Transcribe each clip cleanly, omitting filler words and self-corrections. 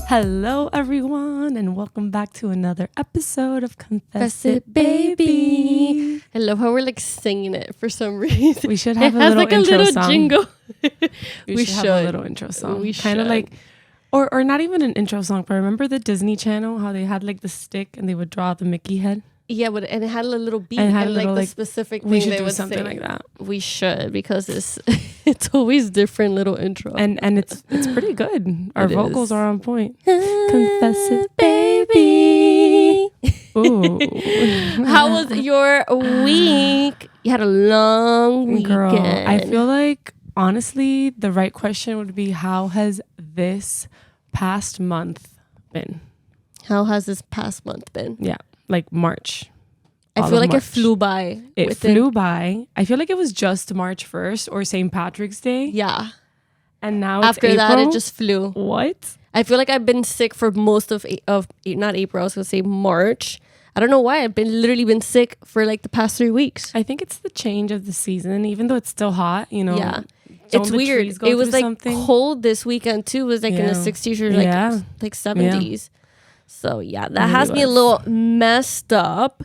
Hello, everyone, and welcome back to another episode of Confess It, Baby. I love how we're like singing it for some reason. We should have it a has little like a intro little song. jingle. We should have a little intro song. We kind of should. like, or not even an intro song, but remember the Disney Channel, how they had like the stick and they would draw the Mickey head? Yeah, but and it had a little beat And it and, had a little, the like, specific thing We should they do would something say. like that. We should, because it's always different little intro. And it's pretty good. Our It vocals is. are on point. Confess it, baby. Ooh. How was your week? You had a long weekend. Girl, I feel like, honestly, the right question would be, how has this past month been? How has this past month been? Yeah, like March. I All feel of like March. it flew by. It flew by. I feel like it was just March 1st or St. Patrick's Day. Yeah. And now it's After April. that, it just flew. What? I feel like I've been sick for most of not April, I was going to say March. I don't know why. I've literally been sick for like the past 3 weeks. I think it's the change of the season, even though it's still hot, you know. Yeah. Don't It's the weird. trees go It was through like something? cold this weekend too. It was like in the Yeah. 60s or Yeah. like 70s. So yeah, that It has really me a was. little messed up.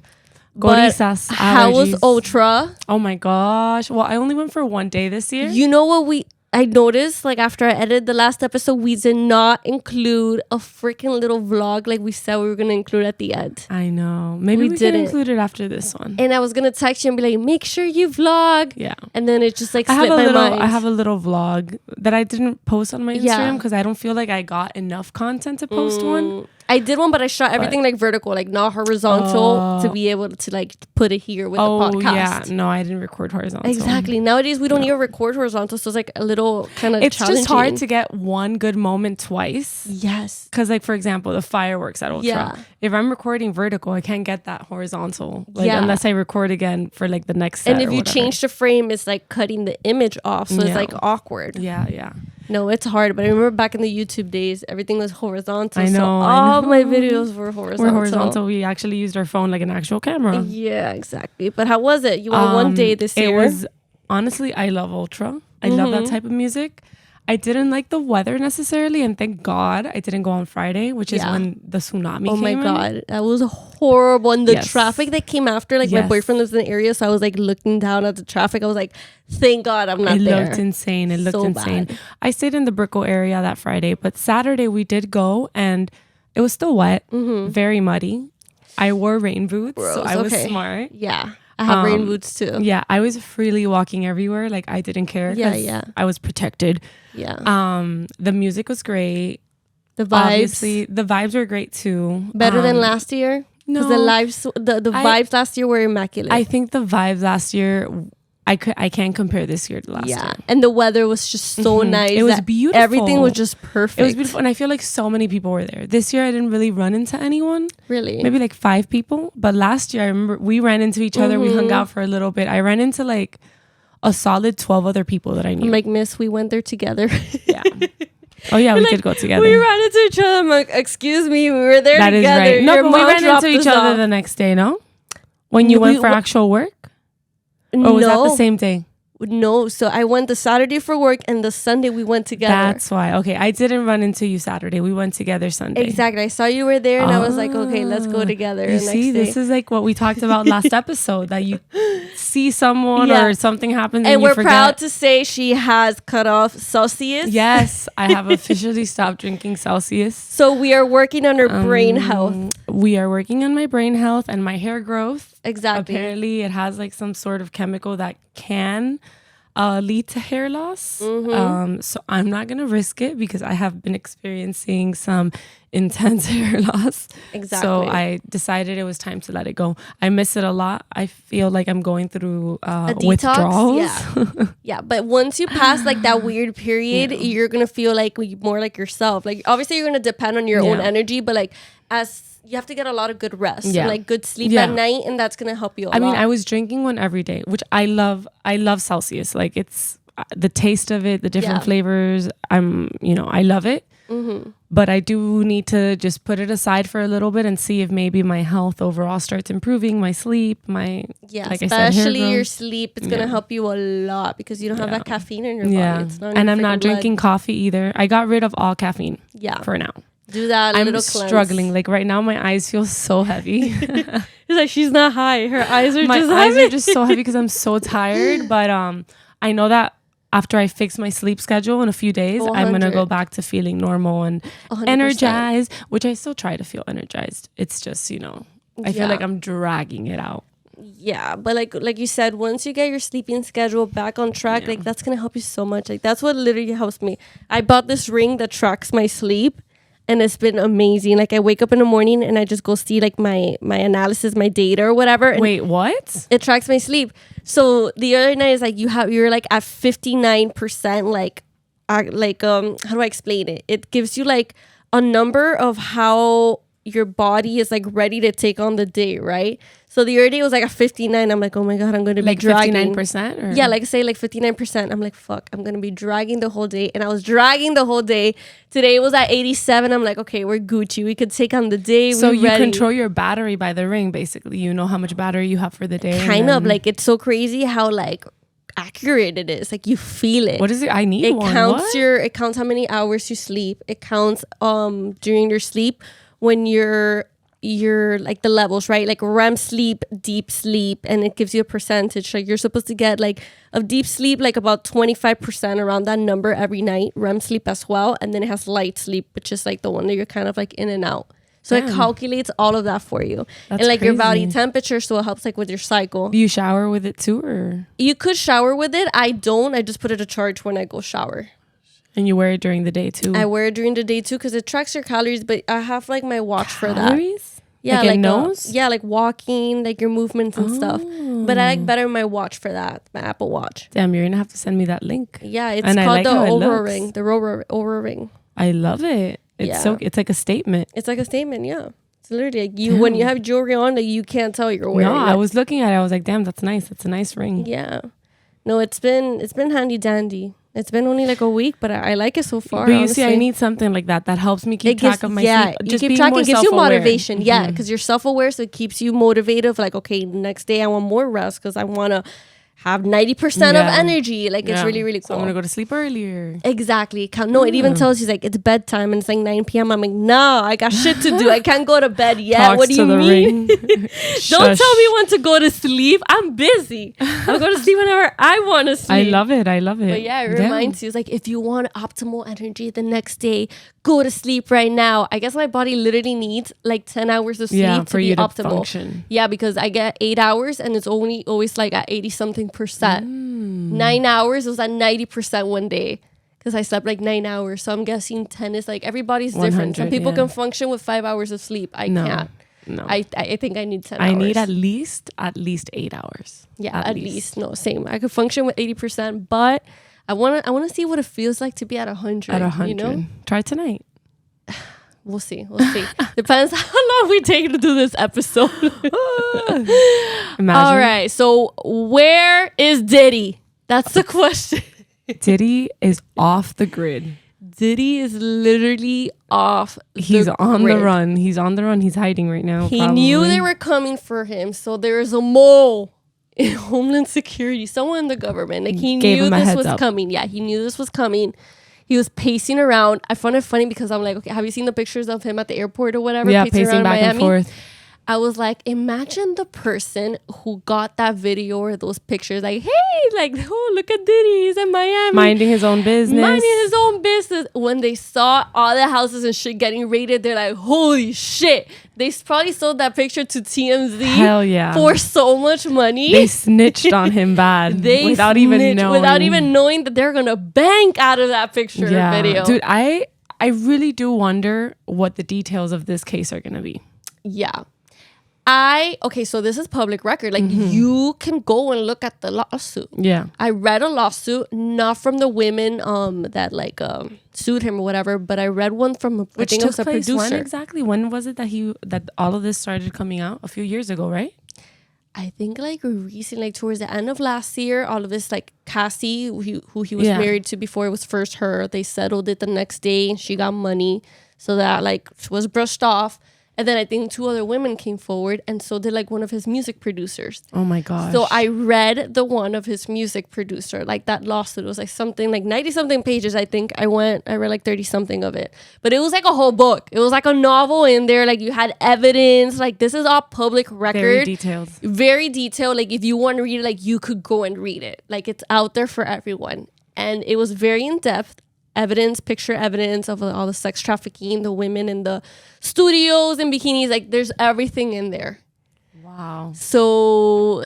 But Gorisas, how was allergies. Ultra? Oh my gosh. Well, I only went for one day this year. You know what I noticed, like after I edited the last episode, we did not include a freaking little vlog like we said we were going to include at the end. I know. Maybe we could didn't. include it after this one. And I was going to text you and be like, make sure you vlog. Yeah. And then it just like I slipped my mind. I have a little vlog that I didn't post on my Yeah. Instagram because I don't feel like I got enough content to post one. I did one, but I shot everything like vertical, like not horizontal, to be able to like put it here with the podcast. Yeah. No, I didn't record horizontal. Exactly. Nowadays, we don't even record horizontal, so it's like a little kind of It's challenging. just hard to get one good moment twice. Yes. Because, like, for example, the fireworks at Ultra. Yeah. If I'm recording vertical, I can't get that horizontal. Like, Yeah. unless I record again for like the next set. And if or you whatever. change the frame, it's like cutting the image off, so it's Yeah. like awkward. Yeah. No, it's hard. But I remember back in the YouTube days, everything was horizontal. I know, So I all know. my videos were horizontal. We're horizontal. We actually used our phone like an actual camera. Yeah, exactly. But how was it? You went one day this year. It was, honestly, I love Ultra. I love that type of music. I didn't like the weather necessarily, and thank God I didn't go on Friday, which is Yeah. when the tsunami Oh came my in. God, that was horrible. And the Yes. traffic that came after, like my Yes. boyfriend lives in the area, so I was like looking down at the traffic. I was like, thank God I'm not It there. looked insane. It looked So insane. bad. I stayed in the Brickell area that Friday, but Saturday we did go, and it was still wet, very muddy. I wore rain boots, so Gross, I was okay. smart. Yeah, I have rain boots too. Yeah, I was freely walking everywhere. Like, I didn't care. Yeah, 'cause yeah. I was protected. Yeah, The music was great. the vibes Obviously, the vibes were great too. better than last year. No, Because the lives, the vibes last year were immaculate. I think the vibes last year, I can't compare this year to last year. and the weather was just so nice. It was that beautiful. Everything was just perfect. It was beautiful, and I feel like so many people were there. This year, I didn't really run into anyone. Really. Maybe like 5 people. But last year, I remember we ran into each other. We hung out for a little bit. I ran into like a solid 12 other people that I knew. I'm like, Miss, we went there together. Yeah. Oh yeah, we did go together. We ran into each other. I'm like, excuse me, we were there That is together. right. No, Your but we mom ran dropped into each us other off. the next day, no? When you No, went we- for actual work? Or was that the same day? No, so I went the Saturday for work, and the Sunday we went together. That's why. Okay, I didn't run into you Saturday. We went together Sunday. Exactly. I saw you were there, and I was like, okay, let's go together. You the next see, day. this is like what we talked about last episode, that you see someone Yeah. or something happens and and we're you forget. proud to say she has cut off Celsius. Yes, I have officially stopped drinking Celsius. So we are working on her brain health. We are working on my brain health and my hair growth. Exactly. Apparently, it has like some sort of chemical that can lead to hair loss. Mm-hmm. So I'm not going to risk it because I have been experiencing some intense hair loss. Exactly. So I decided it was time to let it go. I miss it a lot. I feel like I'm going through A detox. withdrawals. Yeah. Yeah. But once you pass like that weird period, you're going to feel like more like yourself. Like obviously you're going to depend on your own Yeah. energy, but like as you have to get a lot of good rest Yeah. and like good sleep Yeah. at night, and that's going to help you a I mean, lot. I was drinking one every day, which I love. I love Celsius. Like, it's the taste of it, the different Yeah. flavors. I love it. But I do need to just put it aside for a little bit and see if maybe my health overall starts improving, my sleep, like I said, hair especially your growth. sleep. It's gonna help you a lot because you don't have Yeah. that caffeine in your body. Yeah, It's not in and your I'm not freaking blood. drinking coffee either. I got rid of all caffeine Yeah. for now. Do that I'm little struggling. cleanse. Like right now, my eyes feel so heavy. It's like she's not high. Her eyes are my just eyes heavy. are just so heavy because I'm so tired. But I know that after I fix my sleep schedule in a few days, 100. I'm gonna go back to feeling normal and 100%. energized, which I still try to feel energized. It's just, I feel like I'm dragging it out. Yeah, but like you said, once you get your sleeping schedule back on track, like that's gonna help you so much. Like that's what literally helps me. I bought this ring that tracks my sleep, and it's been amazing. Like I wake up in the morning and I just go see like my analysis, my data or whatever. And wait, what? it tracks my sleep. So the other night is like you're like at 59%. Like how do I explain it? It gives you like a number of how your body is like ready to take on the day, right? So the other day was like a 59. I'm like, oh my God, I'm going to be dragging. 59%? Yeah, like say like 59%. I'm like, fuck, I'm going to be dragging the whole day. And I was dragging the whole day. Today was at 87. I'm like, okay, we're Gucci. We could take on the day. So you ready. control your battery by the ring, basically. You know how much battery you have for the day. Kind of. Like it's so crazy how like accurate it is. Like you feel it. What is it? I need it one. Counts it counts how many hours you sleep. It counts during your sleep when you're like the levels, right? Like REM sleep, deep sleep, and it gives you a percentage. Like you're supposed to get like of deep sleep, like about 25% around that number every night. REM sleep as well. And then it has light sleep, which is like the one that you're kind of like in and out. So it calculates all of that for you. That's and like crazy. your body temperature, so it helps like with your cycle. Do you shower with it too, or? You could shower with it. I don't. I just put it to charge when I go shower. And you wear it during the day too? I wear it during the day too because it tracks your calories, but I have like my watch for that. Calories? Yeah, like nose? Yeah, like walking, like your movements and stuff. But I like better my watch for that, my Apple Watch. Damn, you're gonna have to send me that link. Yeah, it's and called like the Oura Ring. Ring. The Oura Ring. I love it. It's it's like a statement. It's like a statement, yeah. It's literally like when you have jewelry on, like you can't tell you're wearing it. I was looking at it. I was like, damn, that's nice. It's a nice ring. Yeah. No, it's been handy dandy. It's been only like a week, but I like it so far. But you honestly. see, I need something like that helps me keep track of my sleep. Just keep track. It gives you motivation. Yeah, because you're self-aware, so it keeps you motivated. Like, okay, next day I want more rest because I want to have 90% of energy. Like it's really, really cool. So I'm gonna go to sleep earlier. Exactly. No, it even tells you like it's bedtime and it's like 9 p.m. I'm like, no, I got shit to do. I can't go to bed yet. Talks what do you mean? Don't tell me when to go to sleep. I'm busy. I'll go to sleep whenever I want to sleep. I love it. But yeah, it reminds you. It's like if you want optimal energy the next day, go to sleep right now. I guess my body literally needs like 10 hours of sleep to be optimal. Function. Yeah, because I get 8 hours and it's always like at 80 something percent. 9 hours, it was at 90% one day because I slept like 9 hours. So I'm guessing 10 is like everybody's different. Some people can function with 5 hours of sleep. I can't. No. I think I need 10 hours. I need at least 8 hours. Yeah, at least. No, same. I could function with 80%, but I wanna see what it feels like to be at 100. At 100. You know? Try tonight. We'll see. Depends how long we take to do this episode. Imagine. All right. So where is Diddy? That's the question. Diddy is off the grid. Diddy is literally off He's the on grid. the run. He's on the run. He's hiding right now. He knew they were coming for him. So there is a mole in Homeland Security, someone in the government. Like he knew this was coming. Yeah, he knew this was coming. He was pacing around. I found it funny because I'm like, okay, have you seen the pictures of him at the airport or whatever? Yeah, pacing back and forth. I was like, imagine the person who got that video or those pictures. Like, hey, like, oh, look at Diddy. He's in Miami. Minding his own business. When they saw all the houses and shit getting raided, they're like, holy shit. They probably sold that picture to TMZ. Hell yeah. For so much money. They snitched on him bad. Without even knowing that they're going to bank out of that picture or video. Dude, I really do wonder what the details of this case are going to be. Yeah. So this is public record. Like you can go and look at the lawsuit. Yeah. I read a lawsuit, not from the women that like sued him or whatever, but I read one from I think it was a producer. When exactly? When was it that all of this started coming out? A few years ago, right? I think like recently, like towards the end of last year, all of this like Cassie, who he was married to before it was first her, they settled it the next day and she got money. So that like was brushed off. And then I think 2 other women came forward, and so did like one of his music producers. Oh my gosh. So I read the one of his music producer, like that lawsuit. It was like something like 90 something pages. I think I read like 30 something of it, but it was like a whole book. It was like a novel in there. Like you had evidence, like this is all public record. Very detailed. Like if you want to read it, like you could go and read it. Like it's out there for everyone. And it was very in depth. Picture evidence of all the sex trafficking, the women in the studios and bikinis, like there's everything in there. Wow. So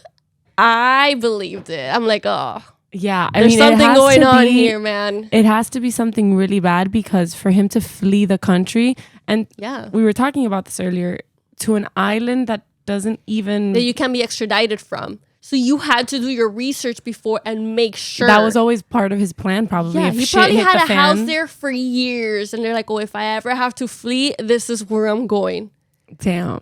I believed it. I'm like, oh yeah, there's something going on here, man. It has to be something really bad, because for him to flee the country, and we were talking about this earlier, to an island that doesn't even, that you can be extradited from. So you had to do your research before and make sure. That was always part of his plan, probably. Yeah, he probably had a house there for years. And they're like, oh, if I ever have to flee, this is where I'm going. Damn.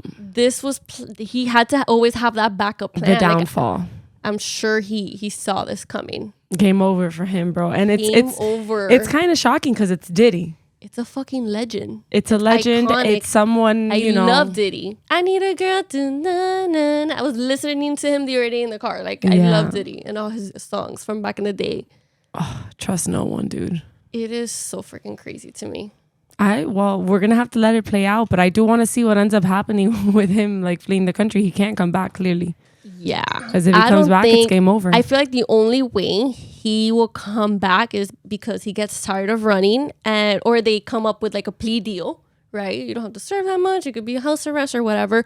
He had to always have that backup plan. The downfall. Like, I'm sure he saw this coming. Game over for him, bro. And it's over. It's kind of shocking because it's Diddy. It's a fucking legend. It's a legend. Iconic. It's someone, I love Diddy. I need a girl to na-na. I was listening to him the other day in the car. Like, I love Diddy and all his songs from back in the day. Oh, trust no one, dude. It is so freaking crazy to me. We're going to have to let it play out. But I do want to see what ends up happening with him, like, fleeing the country. He can't come back, clearly. Yeah. Because if he comes back, it's game over. I feel like the only way he will come back is because he gets tired of running, or they come up with like a plea deal, right? You don't have to serve that much. It could be a house arrest or whatever.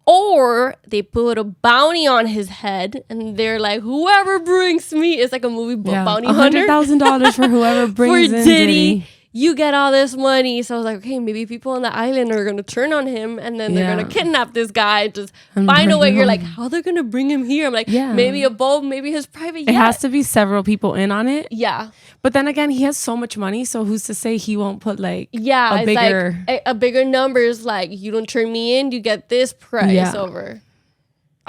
Or they put a bounty on his head and they're like, whoever brings me, it's like a movie bounty hunter. $100,000 for whoever brings in Diddy. You get all this money. So I was like, okay, maybe people on the island are going to turn on him and then they're going to kidnap this guy. Just find a way. You're like, how they're going to bring him here? I'm like, maybe a boat, maybe his private jet. It has to be several people in on it. Yeah. But then again, he has so much money. So who's to say he won't put like a bigger... Like a bigger number is like, you don't turn me in, you get this price over.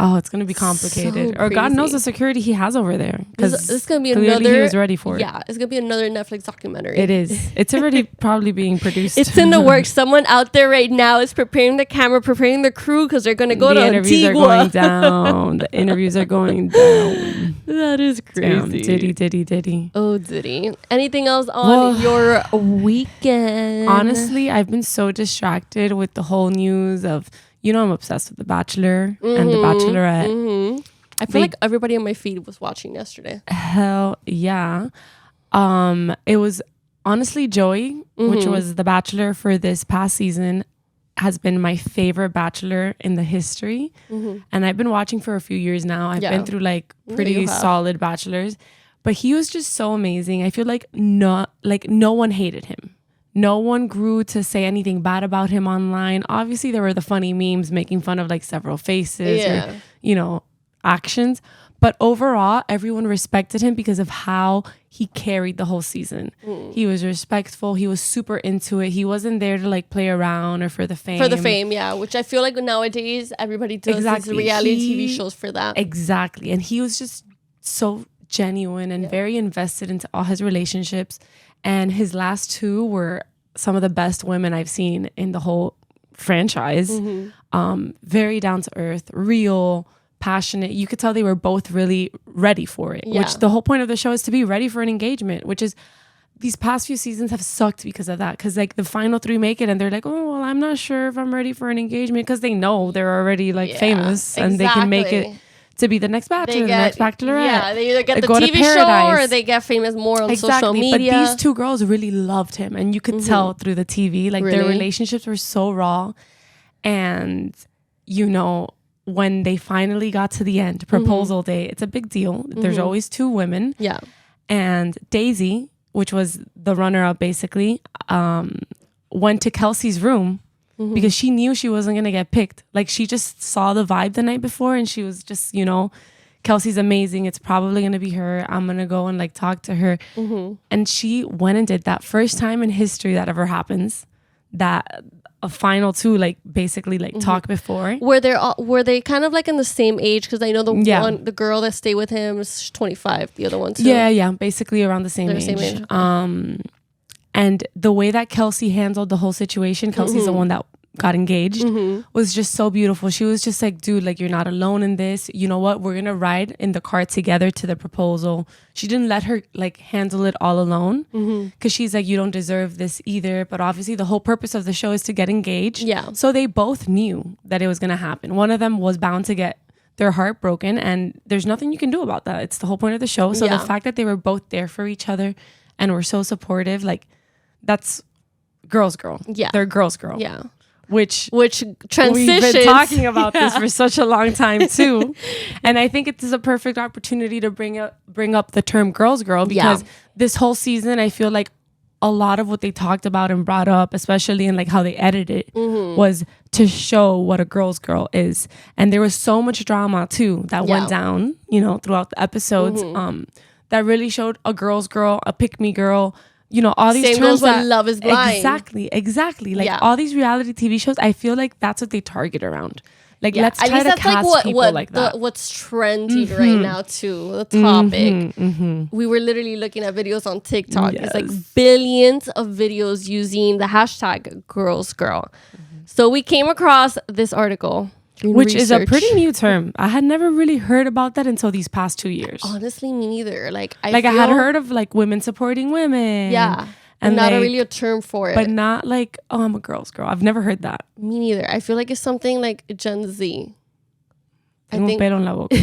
Oh, it's going to be complicated. Or God knows the security he has over there. Because it's going to be another... he was ready for it. Yeah, it's going to be another Netflix documentary. It is. It's already probably being produced. It's in the works. Someone out there right now is preparing the camera, preparing the crew, because they're going to go to Antigua. The interviews are going down. The interviews are going down. That is crazy. Damn. Diddy. Oh, Diddy. Anything else on your weekend? Honestly, I've been so distracted with the whole news of... You know, I'm obsessed with The Bachelor and The Bachelorette. Mm-hmm. I feel like everybody on my feed was watching yesterday. Hell yeah. It was honestly Joey, which was The Bachelor for this past season, has been my favorite Bachelor in the history. Mm-hmm. And I've been watching for a few years now. I've been through like pretty solid Bachelors. But he was just so amazing. I feel like no one hated him. No one grew to say anything bad about him online. Obviously, there were the funny memes making fun of like several faces or, actions. But overall, everyone respected him because of how he carried the whole season. He was respectful. He was super into it. He wasn't there to like play around or for the fame. For the fame, yeah. Which I feel like nowadays, everybody does these reality TV shows for that. Exactly. And he was just so genuine and very invested into all his relationships. And his last 2 were some of the best women I've seen in the whole franchise. Very down to earth, real, passionate. You could tell they were both really ready for it, which the whole point of the show is to be ready for an engagement, which is these past few seasons have sucked because of that. Because like the final 3 make it and they're like, oh, well, I'm not sure if I'm ready for an engagement, because they know they're already like famous and they can make it to be the next Bachelor, the next Bachelorette. Yeah, they either get the TV show or they get famous more on social media. But these 2 girls really loved him. And you could tell through the TV. Like their relationships were so raw. And, when they finally got to the end, proposal day, it's a big deal. There's always 2 women. Yeah. And Daisy, which was the runner-up basically, went to Kelsey's room. Because she knew she wasn't going to get picked. Like, she just saw the vibe the night before and she was just, Kelsey's amazing. It's probably going to be her. I'm going to go and, like, talk to her. And she went and did that. First time in history that ever happens. That a final 2, like, basically, like, talk before. Were they kind of, like, in the same age? Because I know the girl that stayed with him is 25. The other one, too. Yeah. Basically around the same age. And the way that Kelsey handled the whole situation, Kelsey's the one that got engaged was just so beautiful. She was just like, dude, like, you're not alone in this. You know what? We're going to ride in the car together to the proposal. She didn't let her like handle it all alone because she's like, you don't deserve this either. But obviously the whole purpose of the show is to get engaged. Yeah. So they both knew that it was going to happen. One of them was bound to get their heart broken, and there's nothing you can do about that. It's the whole point of the show. So the fact that they were both there for each other and were so supportive, like, that's girls girl. Yeah. They're girls girl. Yeah. Which transitions. We've been talking about this for such a long time too. And I think it is a perfect opportunity to bring up the term girls girl, because this whole season I feel like a lot of what they talked about and brought up, especially in like how they edited it, was to show what a girl's girl is. And there was so much drama too that went down, you know, throughout the episodes, that really showed a girl's girl, a pick-me girl, you know, all these Same terms goes with Love is Blind. Exactly. Like all these reality TV shows, I feel like that's what they target around. Like, let's try to cast people like that. What's trendy right now too, the topic. We were literally looking at videos on TikTok. It's like billions of videos using the hashtag girls girl. So we came across this article. Which is a pretty new term. I had never really heard about that until these past 2 years. Honestly, me neither. Like I had heard of like women supporting women. Yeah. And not like, really a term for it. But not like, oh, I'm a girl's girl. I've never heard that. Me neither. I feel like it's something like Gen Z. I think pelo en la boca.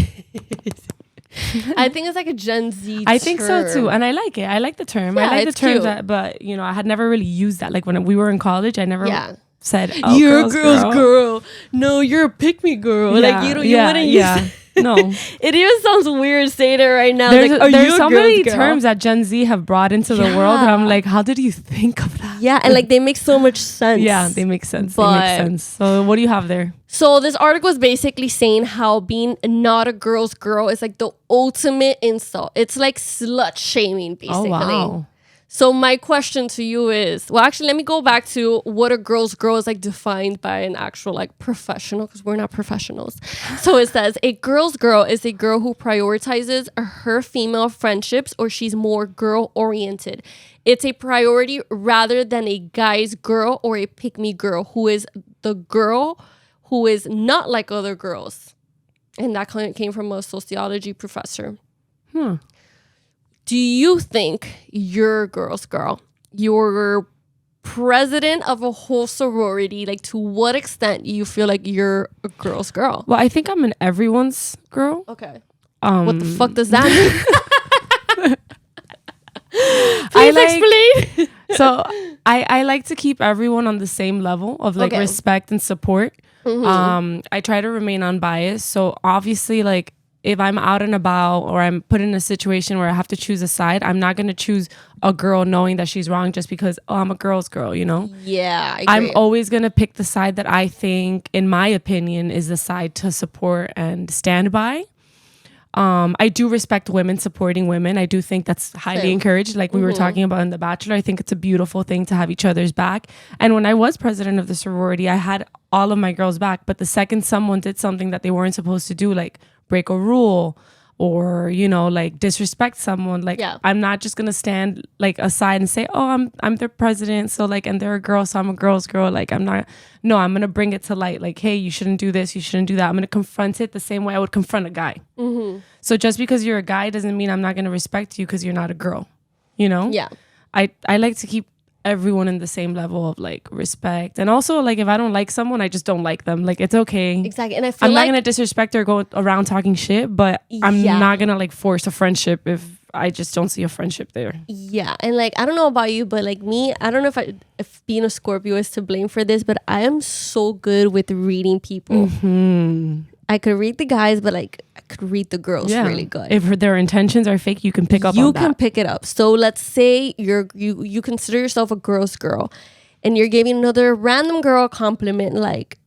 I think it's like a Gen Z term. I think so too. And I like it. I like the term. I like the term that, but you know, I had never really used that. Like when we were in college, I never said, oh, you're a girl's girl. No, you're a pick-me girl. Yeah, like you wouldn't use it. No. It even sounds weird saying it right now. There's so many terms that Gen Z have brought into the world, and I'm like, how did you think of that? Yeah, and like they make so much sense. Yeah, they make sense. So what do you have there? So this article is basically saying how being not a girl's girl is like the ultimate insult. It's like slut shaming, basically. Oh, wow. So my question to you is, well, actually, let me go back to what a girl's girl is like defined by an actual like professional, because we're not professionals. So it says a girl's girl is a girl who prioritizes her female friendships, or she's more girl oriented. It's a priority rather than a guy's girl or a pick-me girl, who is the girl who is not like other girls. And that came from a sociology professor. Do you think you're a girl's girl? You're president of a whole sorority. Like, to what extent you feel like you're a girl's girl? Well, I think I'm an everyone's girl. Okay. What the fuck does that mean? Please explain. So I like to keep everyone on the same level of like respect and support. I try to remain unbiased. So obviously, like, if I'm out and about or I'm put in a situation where I have to choose a side, I'm not going to choose a girl knowing that she's wrong just because, oh, I'm a girl's girl, you know? Yeah, I agree. I'm always going to pick the side that I think, in my opinion, is the side to support and stand by. I do respect women supporting women. I do think that's highly encouraged. Like we were talking about in The Bachelor, I think it's a beautiful thing to have each other's back. And when I was president of the sorority, I had all of my girls back. But the second someone did something that they weren't supposed to do, like break a rule or, you know, like disrespect someone, like I'm not just gonna stand like aside and say, oh, I'm their president, so like, and they're a girl, so I'm a girl's girl. Like I'm gonna bring it to light, like, hey, you shouldn't do this, you shouldn't do that. I'm gonna confront it the same way I would confront a guy. So just because you're a guy doesn't mean I'm not gonna respect you because you're not a girl, you know? I like to keep everyone in the same level of like respect. And also, like, if I don't like someone, I just don't like them. Like, it's okay. Exactly. And I feel I'm not gonna disrespect or go around talking shit, but I'm not gonna like force a friendship if I just don't see a friendship there. Yeah. And like, I don't know about you, but like me, I don't know if being a Scorpio is to blame for this, but I am so good with reading people. I could read the guys, but like I could read the girls really good. If their intentions are fake, you can pick up on that. You can pick it up. So let's say you consider yourself a girl's girl and you're giving another random girl a compliment, like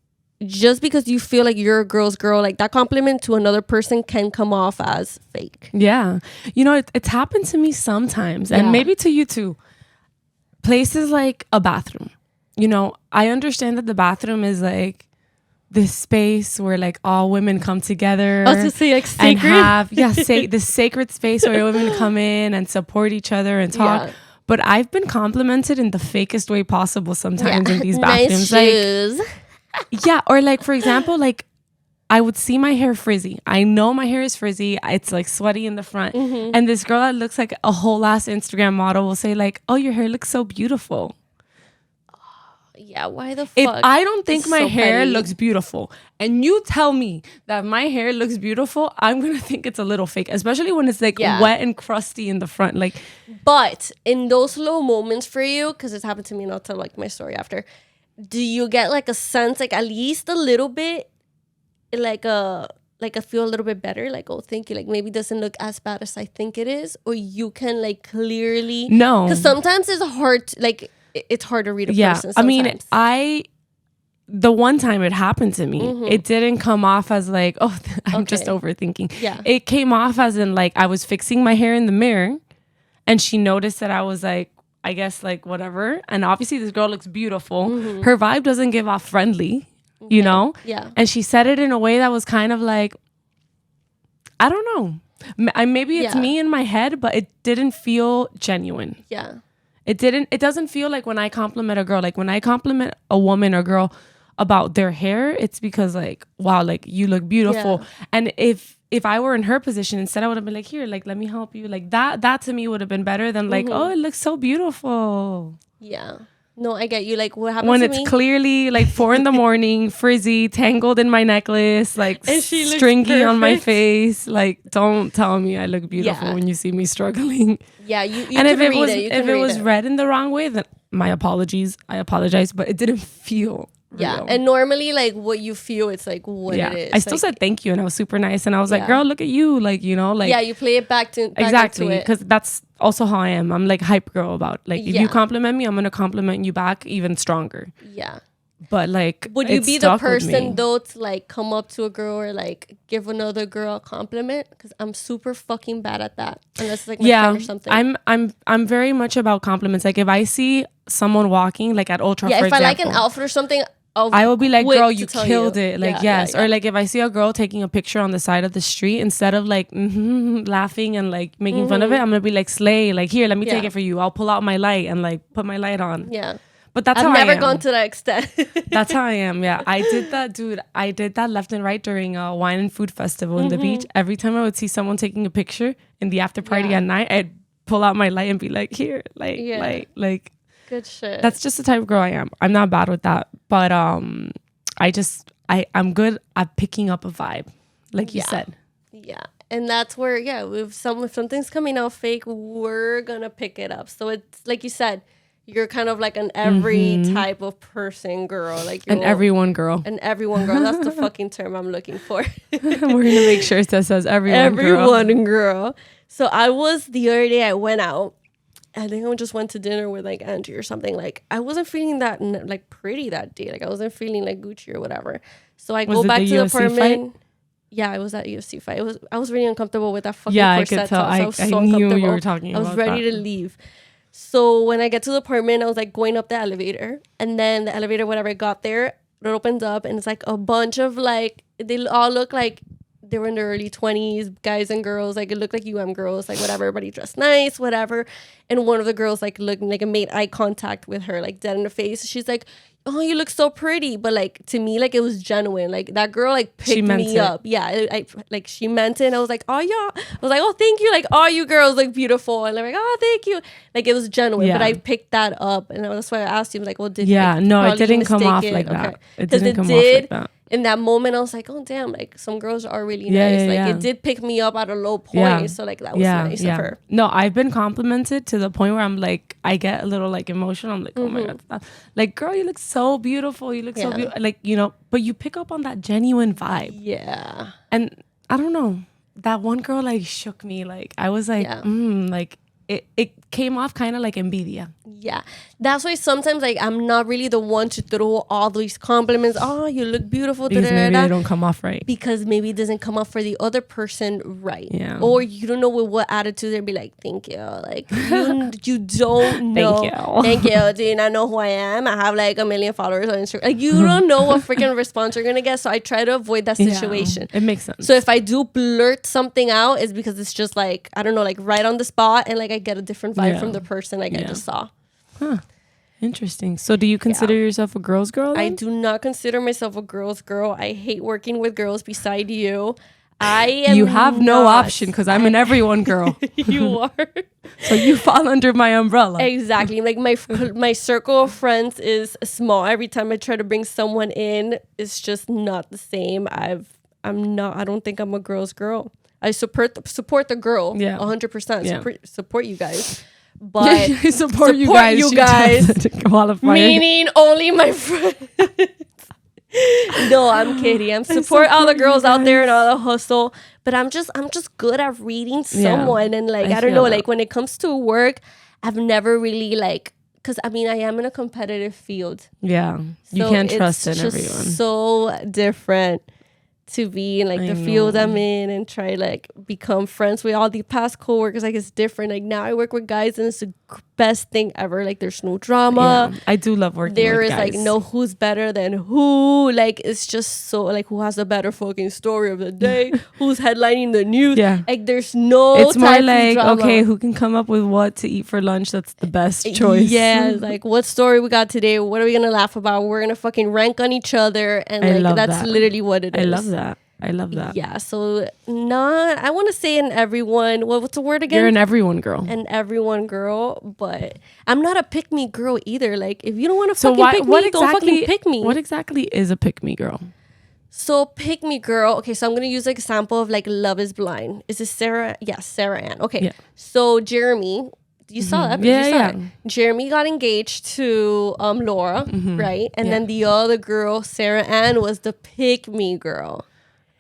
just because you feel like you're a girl's girl, like that compliment to another person can come off as fake. Yeah. You know, it's happened to me sometimes, and maybe to you too. Places like a bathroom. You know, I understand that the bathroom is like this space where like all women come together. I was to say like sacred. And have this sacred space where women come in and support each other and talk. But I've been complimented in the fakest way possible sometimes in these bathrooms. Nice shoes. Yeah, or like, for example, like I would see my hair frizzy. I know my hair is frizzy. It's like sweaty in the front. And this girl that looks like a whole ass Instagram model will say like, oh, your hair looks so beautiful. Yeah, why the fuck? If I don't think It's my so hair petty. looks beautiful and you tell me that my hair looks beautiful, I'm going to think it's a little fake, especially when it's like wet and crusty in the front. Like, but in those little moments for you, because it's happened to me and I'll tell like my story after, do you get like a sense, like at least a little bit, like I feel a little bit better, like, oh, thank you, like maybe it doesn't look as bad as I think it is, or you can like clearly no, because sometimes it's hard like it's hard to read a person sometimes. I mean, the one time it happened to me, it didn't come off as like, oh, I'm just overthinking. Yeah, it came off as in like I was fixing my hair in the mirror and she noticed that I was like, I guess like whatever, and obviously this girl looks beautiful. Her vibe doesn't give off friendly, you know? Yeah. And she said it in a way that was kind of like, I don't know. Maybe it's me in my head, but it didn't feel genuine. Yeah. It doesn't feel like when I compliment a girl, like when I compliment a woman or girl about their hair, it's because like, wow, like you look beautiful. Yeah. And if I were in her position, instead I would have been like, here, like, let me help you. Like that to me would have been better than like, oh, it looks so beautiful. Yeah. No, I get you. Like what happened when to it's me? clearly like 4 a.m, frizzy, tangled in my necklace, like stringy on my face. Like, don't tell me I look beautiful when you see me struggling. Yeah, you and if it was read in the wrong way, then my apologies. I apologize, but it didn't feel real. And normally like what you feel, it's like what it is. I still said thank you and I was super nice and I was like, girl, look at you, like, you know, like, you play it back exactly, because that's also how I am. I'm like hype girl about like if you compliment me, I'm gonna compliment you back even stronger. Yeah. But like, would you be the person though to like come up to a girl or like give another girl a compliment? Because I'm super fucking bad at that. Unless it's like my friend or something. I'm very much about compliments. Like if I see someone walking like at Ultra, for if example, I like an outfit or something, I will be like, girl, you killed it. Like, yes. Or like if I see a girl taking a picture on the side of the street, instead of like laughing and like making fun of it, I'm gonna be like, slay, like, here, let me take it for you. I'll pull out my light and like put my light on. Yeah. But that's I've how I am. never gone to that extent. That's how I am. Yeah. I did that, dude. I did that left and right during a wine and food festival in the beach. Every time I would see someone taking a picture in the after party at night, I'd pull out my light and be like, here, like. Good shit. That's just the type of girl I am. I'm not bad with that. But I'm good at picking up a vibe, like you said. Yeah. And that's where, if something's coming out fake, we're gonna pick it up. So it's like you said, you're kind of like an every type of person girl. Like an everyone girl. An everyone girl. That's the fucking term I'm looking for. We're gonna make sure it says everyone girl. So the other day I went out. I think I just went to dinner with like Angie or something. Like I wasn't feeling that like pretty that day. Like I wasn't feeling like Gucci or whatever. So I go back to the apartment. Fight? Yeah, I was at UFC fight. I was really uncomfortable with that fucking corset. I could tell. I was so knew you were talking about I was ready to leave. So when I get to the apartment, I was like going up the elevator, and then the elevator, whenever I got there, it opens up, and it's like a bunch of like, they all look like they were in their early 20s, guys and girls. Like it looked like girls, like whatever, everybody dressed nice, whatever. And one of the girls like looked like made eye contact with her, like dead in the face. She's like, oh, you look so pretty. But like to me, like it was genuine. Like that girl like picked me up. Yeah, I like she meant it. And I was like, oh yeah. I was like, oh, thank you. Like all you girls look beautiful. And they're like, oh, thank you. Like it was genuine. But I picked that up, and that's why I asked you, like, well, did it didn't come off like that. It didn't come off like that. In that moment, I was like, oh damn, like some girls are really nice. It did pick me up at a low point. So like that was nice of her. No, I've been complimented to the point where I'm like, I get a little like emotional. I'm like, oh my God. Like, girl, you look so beautiful. You look so beautiful. Like, you know, but you pick up on that genuine vibe. Yeah. And I don't know, that one girl like shook me. Like I was like, like it came off kind of like envidia. Yeah. That's why sometimes like I'm not really the one to throw all these compliments. Oh, you look beautiful. Because maybe they don't come off right. Because maybe it doesn't come off for the other person right. Yeah. Or you don't know with what attitude they'd be like, thank you. Like you don't know. Thank you. Do you not know who I am? I have like 1 million followers on Instagram. Like you don't know what freaking response you're gonna get. So I try to avoid that situation. It makes sense. So if I do blurt something out, it's because it's just like, I don't know, like right on the spot, and like I I get a different vibe from the person I just saw. Huh. Interesting. So do you consider yourself a girl's girl then? I do not consider myself a girl's girl. I hate working with girls beside you. You have no option because I'm an everyone girl. You are. So you fall under my umbrella. Exactly. Like my circle of friends is small. Every time I try to bring someone in, it's just not the same. I don't think I'm a girl's girl. I support the girl. 100%. Support you guys. But support you guys. Meaning only my friends. No, I'm kidding. I support all the girls out there and all the hustle. But I'm just good at reading someone. And like, I don't know, like when it comes to work, I've never really like, because I mean, I am in a competitive field. Yeah. So you can't trust in everyone. So different to be in like the field I'm in and try like become friends with all the past coworkers. Like it's different. Like now I work with guys and it's the best thing ever. Like there's no drama. I do love working with guys. There is like no who's better than who. Like it's just so like who has the better fucking story of the day, who's headlining the news. Yeah. Like there's no it's more like drama. Okay, who can come up with what to eat for lunch that's the best choice. Yeah, like what story we got today, what are we gonna laugh about? We're gonna fucking rank on each other and like that's literally what it is. I love that. Yeah, so I want to say an everyone. What's the word again? You're an everyone girl. An everyone girl, but I'm not a pick me girl either. Like if you don't want to pick me, don't fucking pick me. What exactly is a pick me girl? So pick me girl. Okay, so I'm gonna use an example of like Love Is Blind. Is it Sarah? Yes, Sarah Ann. Okay, yeah. So Jeremy. You saw that? Yeah. Jeremy got engaged to Laura, right? And then the other girl, Sarah Ann, was the pick me girl.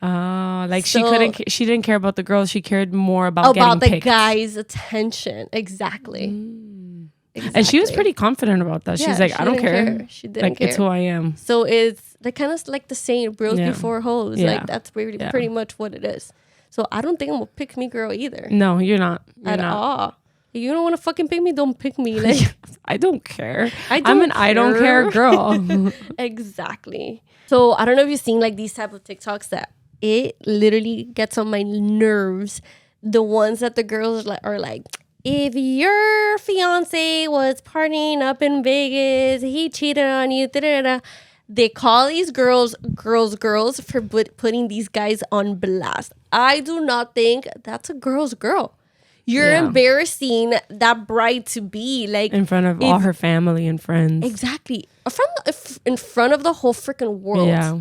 Like she didn't care about the girls. She cared more about getting the picked. guy's attention. Exactly. And she was pretty confident about that. She's like, I don't care. She didn't care. It's who I am. So it's like kind of like the saying, bros before hoes. Yeah. Like that's pretty much what it is. So I don't think I'm a pick me girl either. No, you're not. At all. You don't want to fucking pick me, don't pick me. Like I don't care. I'm an I don't care girl. Exactly. So I don't know if you've seen like these type of TikToks that it literally gets on my nerves. The ones that the girls are like, if your fiance was partying up in Vegas, he cheated on you, da-da-da. They call these girls for putting these guys on blast. I do not think that's a girl's girl. You're embarrassing that bride to be like in front of all her family and friends. Exactly. In front of the whole freaking world. Yeah.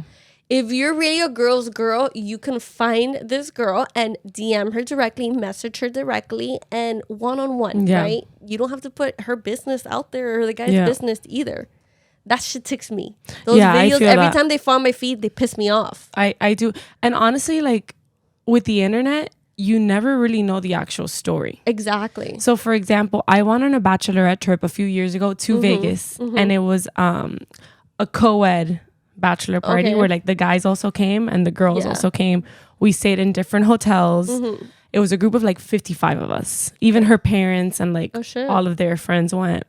If you're really a girl's girl, you can find this girl and DM her directly, message her directly, and one-on-one, right? You don't have to put her business out there or the guy's business either. That shit ticks me. Those videos, every time they fall on my feed, they piss me off. I do. And honestly, like with the internet, you never really know the actual story. Exactly. So for example, I went on a bachelorette trip a few years ago to Vegas, and it was a co-ed bachelor party where like the guys also came and the girls also came. We stayed in different hotels. It was a group of like 55 of us. Even her parents and like all of their friends went.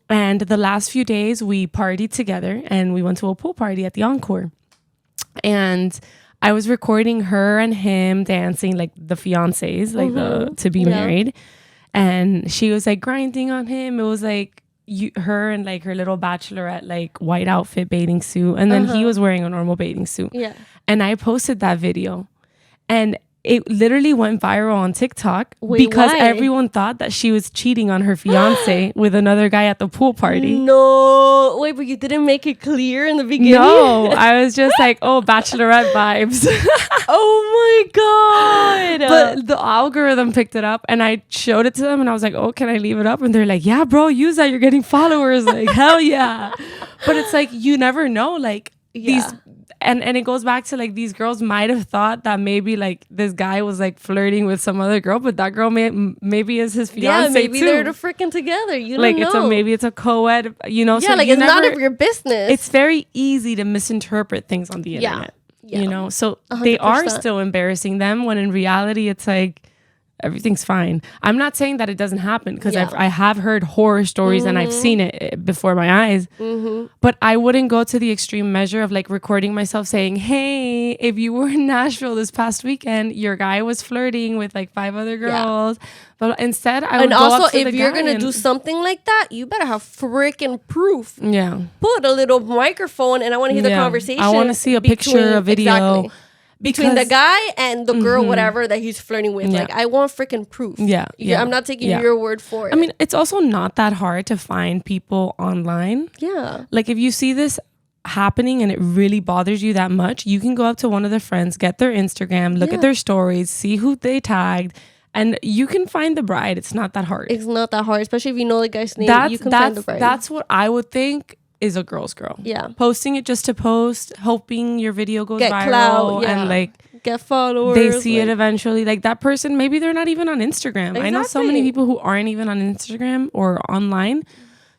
And the last few days we partied together and we went to a pool party at the Encore. And I was recording her and him dancing, like the fiancés, like the to be married. And she was like grinding on him. It was like her and like her little bachelorette like white outfit bathing suit, and then he was wearing a normal bathing suit. And I posted that video and it literally went viral on TikTok because everyone thought that she was cheating on her fiance with another guy at the pool party. No, wait, but you didn't make it clear in the beginning? No, I was just like, oh, bachelorette vibes. Oh my God. But the algorithm picked it up and I showed it to them and I was like, oh, can I leave it up? And they're like, yeah, bro, use that. You're getting followers. Like, hell yeah. But it's like, you never know. Like these... And it goes back to like these girls might have thought that maybe like this guy was like flirting with some other girl, but that girl maybe is his fiance. Yeah, maybe too. They're freaking together. You don't know. Maybe it's a co-ed. You know, yeah, so like it's none of your business. It's very easy to misinterpret things on the internet. Yeah. You know, so 100%. They are still embarrassing them when in reality it's like everything's fine. I'm not saying that it doesn't happen, because Yeah. I have heard horror stories and I've seen it before my eyes. But I wouldn't go to the extreme measure of like recording myself saying, hey, if you were in Nashville this past weekend, your guy was flirting with like 5 other girls. But instead, I would And go also, up to if the you're guy gonna and- do something like that, you better have freaking proof. Yeah. Put a little microphone, and I want to hear the conversation. I want to see a picture, a video. Exactly. Between the Because- guy and the girl, whatever that he's flirting with. Yeah. Like, I want freaking proof. Yeah. I'm not taking yeah. your word for it. I mean, it's also not that hard to find people online. yeah. Like if you see this happening and it really bothers you that much, you can go up to one of their friends, get their Instagram, look at their stories, see who they tagged, and you can find the bride. It's not that hard. It's not that hard, especially if you know the guy's name. You can find the bride. That's what I would think is a girl's girl. Yeah. Posting it just to post, hoping your video goes Get viral clout, and like get followers. they see it eventually. Like that person, maybe they're not even on Instagram. I know so many Exactly. people who aren't even on Instagram or online.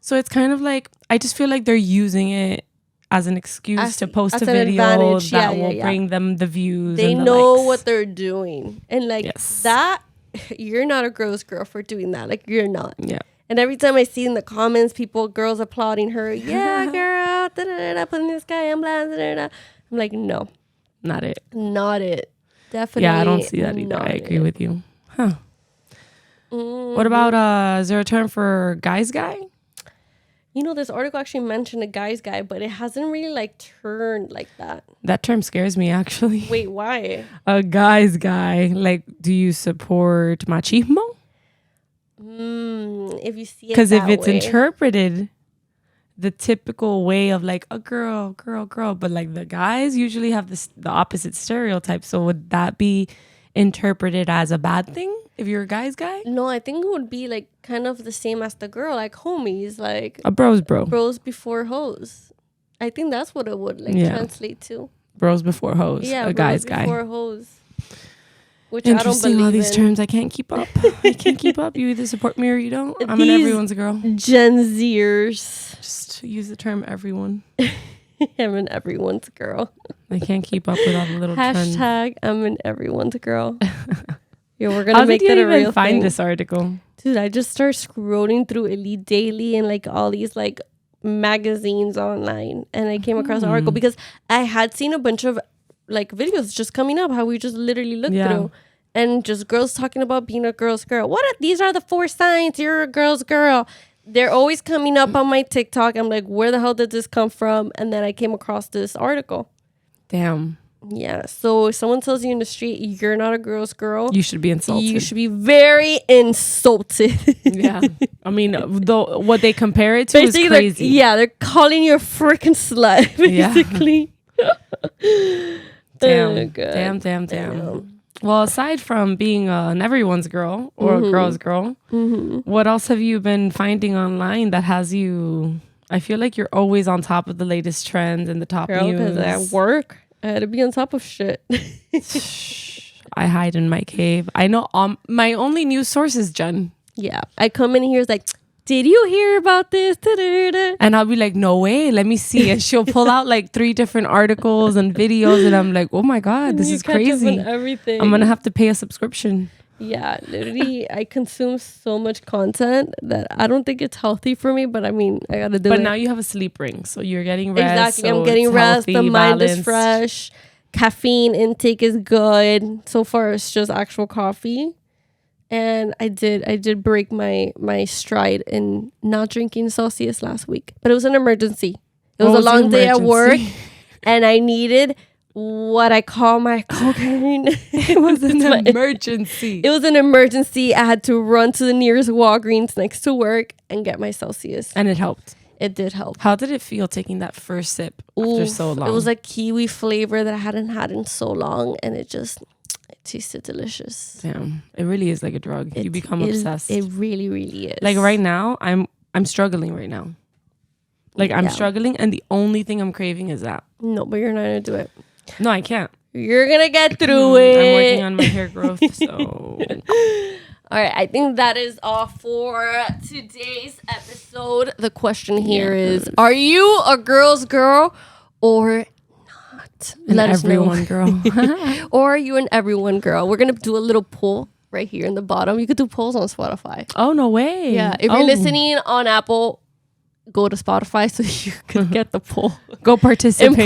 So it's kind of like, I just feel like they're using it as an excuse to post as a an video advantage. that Yeah, will yeah. bring them the views. They and the know likes. what they're doing. And like Yes. that, you're not a girl's girl for doing that. Like you're not. Yeah. And every time I see in the comments, girls applauding her, yeah, girl, da-da-da-da, putting this guy on blast, da-da-da. I'm like, no, Not it. not it. Definitely. Yeah, I don't see that either. not I agree it. with you. Huh. What about, is there a term for guy's guy? You know, this article actually mentioned a guy's guy, but it hasn't really like turned like that. That term scares me, actually. Wait, why? A guy's guy. Like, do you support machismo? If you see it Because if that it's way. interpreted the typical way of like a girl, but like the guys usually have the opposite stereotype. So would that be interpreted as a bad thing if you're a guy's guy? No, I think it would be like kind of the same as the girl, like homies, like A bro's bro. bros before hoes. I think that's what it would like Yeah. translate to. Bros before hoes. Yeah, a guy's bros guy. before hoes. Which I don't Interesting, believe all these in. terms. I can't keep up. I can't keep up. You either support me or you don't. I'm an These- everyone's girl. Gen Zers. Just use the term everyone. I'm an everyone's girl. I can't keep up with all the little trends. Hashtag I'm an everyone's girl. Yeah, we're gonna How make did you that a even real find thing. this article? Dude, I just started scrolling through Elite Daily and like all these like magazines online, and I came across an article because I had seen a bunch of like videos just coming up how we just literally looked through, and just girls talking about being a girl's girl. These are the 4 signs you're a girl's girl. They're always coming up on my TikTok. I'm like, where the hell did this come from? And then I came across this article. Damn. Yeah. So if someone tells you in the street you're not a girl's girl, You should be insulted. you should be very insulted. Yeah. I mean, though, what they compare it to is Basically, crazy. they're calling you a freaking slut, Yeah. basically. Damn. Oh, God. Damn. Well, aside from being an everyone's girl or a girl's girl, what else have you been finding online that has you... I feel like you're always on top of the latest trends and the top Girl, because news. at work, I had to be on top of shit. I hide in my cave. I know my only news source is Jen. Yeah. I come in here, it's like, did you hear about this? Da-da-da-da. And I'll be like, no way, let me see. And she'll pull out like 3 different articles and videos. And I'm like, oh my God, this You is catch up on crazy. everything. I'm going to have to pay a subscription. Yeah, literally, I consume so much content that I don't think it's healthy for me, but I mean, I gotta do it. But now you have a sleep ring. So you're getting rest. Exactly, so I'm getting it's rest. healthy, The mind is balanced. fresh. Caffeine intake is good. So far, it's just actual coffee. And I did break my stride in not drinking Celsius last week, but it was an emergency. It was What a was the long day at work, emergency? and I needed what I call my cocaine. It was an My- emergency. It was an emergency. I had to run to the nearest Walgreens next to work and get my Celsius. And it helped. It did help. How did it feel taking that first sip after so long? It was a kiwi flavor that I hadn't had in so long, and it tasted delicious. Damn, it really is like a drug. You become obsessed. It really, really is. Like right now, I'm struggling right now. Like I'm Yeah. struggling, and the only thing I'm craving is that. No, but you're not gonna do it. No, I can't. You're gonna get through it. I'm working on my hair growth, so All right, I think that is all for today's episode. The question here is: are you a girl's girl or not? an Let us know. everyone girl. Or are you an everyone girl? We're gonna do a little poll right here in the bottom. You could do polls on Spotify. Oh, no way. Yeah. If you're listening on Apple, go to Spotify so you can get the poll. Go participate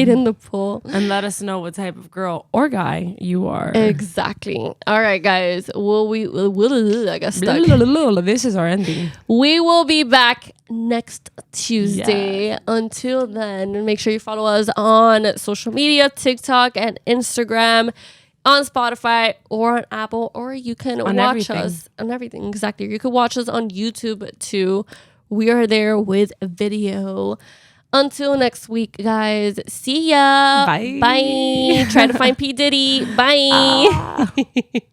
in the poll. And let us know what type of girl or guy you are. Exactly. All right, guys. I got stuck. This is our ending. We will be back next Tuesday. Yeah. Until then, make sure you follow us on social media, TikTok and Instagram, on Spotify or on Apple, or you can watch us on everything. Exactly. You can watch us on YouTube too. We are there with a video. Until next week, guys. See ya. Bye. Bye. Try to find P. Diddy. Bye.